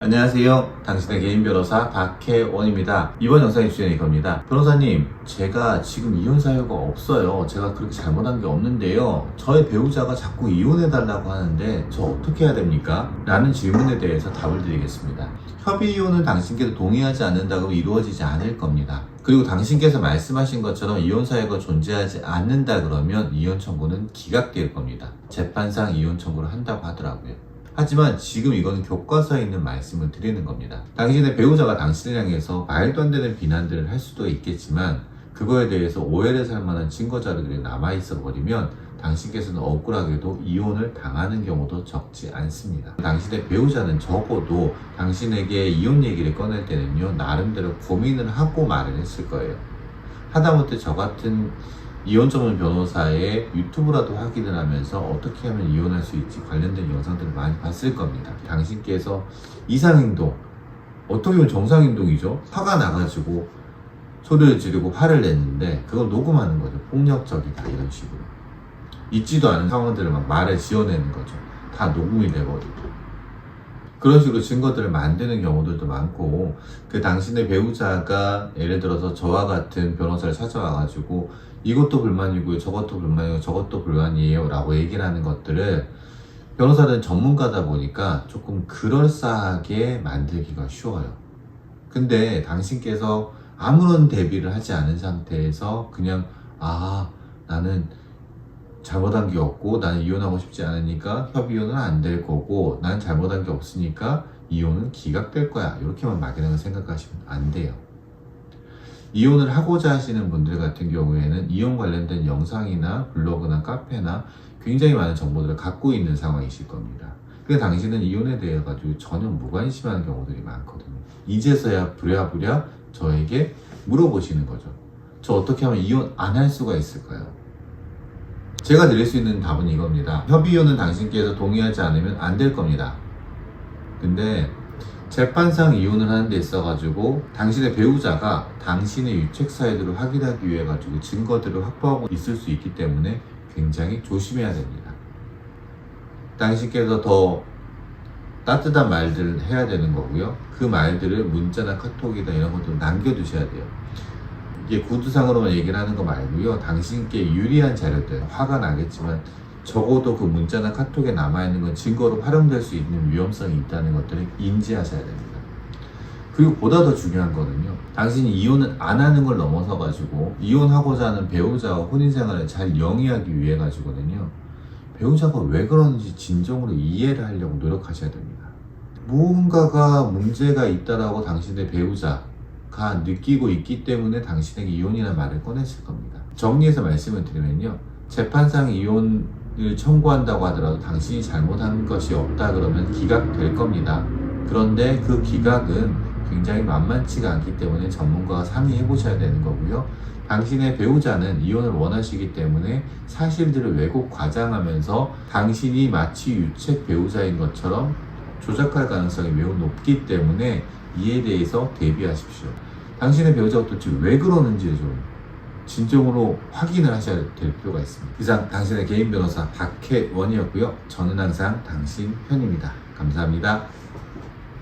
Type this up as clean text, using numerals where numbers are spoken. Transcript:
안녕하세요. 당신의 개인 변호사 박혜원입니다. 이번 영상의 주제는 이겁니다. 변호사님, 제가 지금 이혼 사유가 없어요. 제가 그렇게 잘못한 게 없는데요. 저의 배우자가 자꾸 이혼해달라고 하는데 저 어떻게 해야 됩니까? 라는 질문에 대해서 답을 드리겠습니다. 협의 이혼을 당신께서 동의하지 않는다고 이루어지지 않을 겁니다. 그리고 당신께서 말씀하신 것처럼 이혼 사유가 존재하지 않는다 그러면 이혼 청구는 기각될 겁니다. 재판상 이혼 청구를 한다고 하더라고요. 하지만 지금 이거는 교과서에 있는 말씀을 드리는 겁니다. 당신의 배우자가 당신을 향해서 말도 안 되는 비난들을 할 수도 있겠지만 그거에 대해서 오해를 살 만한 증거 자료들이 남아있어 버리면 당신께서는 억울하게도 이혼을 당하는 경우도 적지 않습니다. 당신의 배우자는 적어도 당신에게 이혼 얘기를 꺼낼 때는요, 나름대로 고민을 하고 말을 했을 거예요. 하다못해 저 같은 이혼 전문 변호사의 유튜브라도 확인을 하면서 어떻게 하면 이혼할 수 있지 관련된 영상들을 많이 봤을 겁니다. 당신께서 이상행동, 어떻게 보면 정상행동이죠. 화가 나가지고 소리를 지르고 화를 냈는데 그걸 녹음하는 거죠. 폭력적이다 이런 식으로. 있지도 않은 상황들을 막 말을 지어내는 거죠. 다 녹음이 돼버리고. 그런 식으로 증거들을 만드는 경우들도 많고, 그 당신의 배우자가 예를 들어서 저와 같은 변호사를 찾아와가지고 이것도 불만이고요, 저것도 불만이고, 저것도 불만이에요 라고 얘기를 하는 것들을 변호사들은 전문가다 보니까 조금 그럴싸하게 만들기가 쉬워요. 근데 당신께서 아무런 대비를 하지 않은 상태에서 그냥 나는 잘못한 게 없고 나는 이혼하고 싶지 않으니까 협의혼은 안 될 거고 난 잘못한 게 없으니까 이혼은 기각될 거야, 이렇게만 막연하게 생각하시면 안 돼요. 이혼을 하고자 하시는 분들 같은 경우에는 이혼 관련된 영상이나 블로그나 카페나 굉장히 많은 정보들을 갖고 있는 상황이실 겁니다. 근데 당신은 이혼에 대해 가지고 전혀 무관심한 경우들이 많거든요. 이제서야 부랴부랴 저에게 물어보시는 거죠. 저 어떻게 하면 이혼 안 할 수가 있을까요? 제가 드릴 수 있는 답은 이겁니다. 협의혼은 당신께서 동의하지 않으면 안 될 겁니다. 근데 재판상 이혼을 하는 데 있어가지고 당신의 배우자가 당신의 유책 사유들을 확인하기 위해 가지고 증거들을 확보하고 있을 수 있기 때문에 굉장히 조심해야 됩니다. 당신께서 더 따뜻한 말들을 해야 되는 거고요. 그 말들을 문자나 카톡이나 이런 것도 남겨두셔야 돼요. 이게 구두상으로만 얘기를 하는 거 말고요, 당신께 유리한 자료들, 화가 나겠지만 적어도 그 문자나 카톡에 남아있는 건 증거로 활용될 수 있는 위험성이 있다는 것들을 인지하셔야 됩니다. 그리고 보다 더 중요한 거는요, 당신이 이혼을 안 하는 걸 넘어서 가지고 이혼하고자 하는 배우자와 혼인생활을 잘 영위하기 위해 가지고는요, 배우자가 왜 그러는지 진정으로 이해를 하려고 노력하셔야 됩니다. 무언가가 문제가 있다라고 당신의 배우자가 느끼고 있기 때문에 당신에게 이혼이라는 말을 꺼냈을 겁니다. 정리해서 말씀을 드리면요, 재판상 이혼을 청구한다고 하더라도 당신이 잘못한 것이 없다 그러면 기각될 겁니다. 그런데 그 기각은 굉장히 만만치가 않기 때문에 전문가와 상의해 보셔야 되는 거고요. 당신의 배우자는 이혼을 원하시기 때문에 사실들을 왜곡 과장하면서 당신이 마치 유책 배우자인 것처럼 조작할 가능성이 매우 높기 때문에 이에 대해서 대비하십시오. 당신의 배우자가 도대체 왜 그러는지를 좀 진정으로 확인을 하셔야 될 필요가 있습니다. 이상 당신의 개인 변호사 박혜원이었고요. 저는 항상 당신 편입니다. 감사합니다.